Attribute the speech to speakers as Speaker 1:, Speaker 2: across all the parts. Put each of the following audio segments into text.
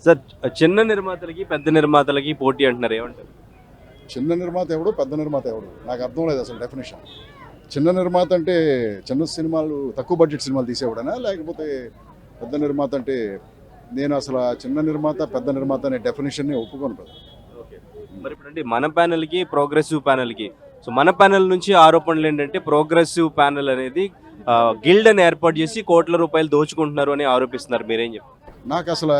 Speaker 1: Sir చిన్న నిర్మాతలకి, పెద్ద నిర్మాతలకి పోటీ అంటున్నారు ఏమంటారు?
Speaker 2: చిన్న నిర్మాత ఎవడు, పెద్ద నిర్మాత ఎవడు నాకు అర్థం లేదు అసలు డెఫినేషన్. చిన్న నిర్మాత అంటే చిన్న సినిమాలు, తక్కువ బడ్జెట్ సినిమాలు తీసేవాడనా, లేకపోతే పెద్ద నిర్మాత అంటే నేను అసలు ఆ చిన్న నిర్మాత పెద్ద నిర్మాత అనే డెఫినేషన్ని ఒప్పుకోను కదా.
Speaker 1: మరి ఇప్పుడు మన ప్యానెల్కి, ప్రోగ్రెసివ్ ప్యానెల్కి, సో మన ప్యానెల్ నుంచి ఆరోపణలు ఏంటంటే ప్రోగ్రెసివ్ ప్యానెల్ అనేది గిల్డ్ అని ఏర్పాటు చేసి కోట్ల రూపాయలు దోచుకుంటున్నారు అని ఆరోపిస్తున్నారు. మీరేం చెప్తారు?
Speaker 2: నాకు అసలు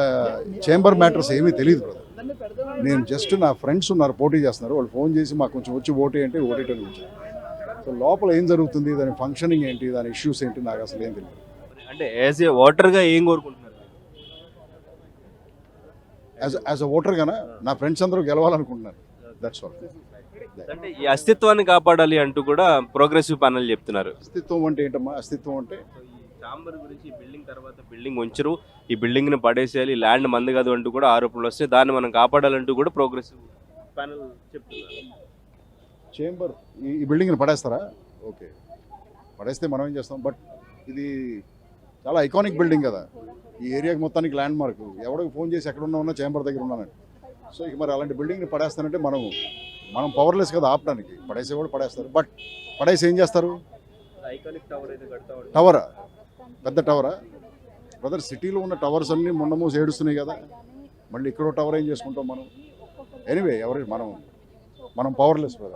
Speaker 2: చేంబర్ మ్యాటర్స్ ఏమీ తెలియదు బ్రదర్. నేను జస్ట్ నా ఫ్రెండ్స్ ఉన్నారు, పోటీ చేస్తున్నారు, వాళ్ళు ఫోన్ చేసి మాకు కొంచెం వచ్చి ఓటీ అంటే ఓటేయడం నుంచి. సో లోపల ఏం జరుగుతుంది, దాని ఫంక్షనింగ్ ఏంటి, దాని ఇష్యూస్ ఏంటి నాకు అసలు ఏం తెలియదు.
Speaker 1: అంటే యాజ్ ఏ ఓటర్గా ఏం కోరుకుంటున్నారు?
Speaker 2: యాజ్ అ ఓటర్గానా నా ఫ్రెండ్స్ అందరూ గెలవాలనుకుంటున్నాను. That's all.
Speaker 1: అంటే ఈ అస్తిత్వాన్ని కాపాడాలి అంటూ కూడా ప్రోగ్రెసివ్ ప్యానెల్ చెప్తున్నారు.
Speaker 2: అస్తిత్వం అంటే ఏంటమ్మా? అస్తిత్వం అంటే
Speaker 1: చాంబర్ గురించి బిల్డింగ్ తర్వాత బిల్డింగ్ ఉంచరు, ఈ బిల్డింగ్ ని పడేసేయాలి, ల్యాండ్ మంది కాదు అంటూ కూడా ఆరోపణలు వస్తాయి. దాన్ని మనం కాపాడాలంటూ కూడా ప్రోగ్రెసివ్ ప్యానెల్ చెప్తున్నారు.
Speaker 2: చేంబర్ ఈ బిల్డింగ్ని పడేస్తారా? ఓకే, పడేస్తే మనం ఏం చేస్తాం. బట్ ఇది చాలా ఐకానిక్ బిల్డింగ్ కదా, ఈ ఏరియాకి మొత్తానికి ల్యాండ్ మార్క్. ఎవరికి ఫోన్ చేసి ఎక్కడ ఉన్నా చేంబర్ దగ్గర ఉన్నానండి. సో ఇక మరి అలాంటి బిల్డింగ్ని పడేస్తానంటే మనం పవర్లెస్ కదా ఆపడానికి. పడేసేవాడు పడేస్తారు. బట్ పడేసి ఏం చేస్తారు? టవరా? పెద్ద టవరా బ్రదర్? సిటీలో ఉన్న టవర్స్ అన్నీ మొండమూసి ఏడుస్తున్నాయి కదా, మళ్ళీ ఇక్కడ టవర్ ఏం చేసుకుంటాం మనం? ఎనీవే, మనం పవర్లెస్ బ్రదర్.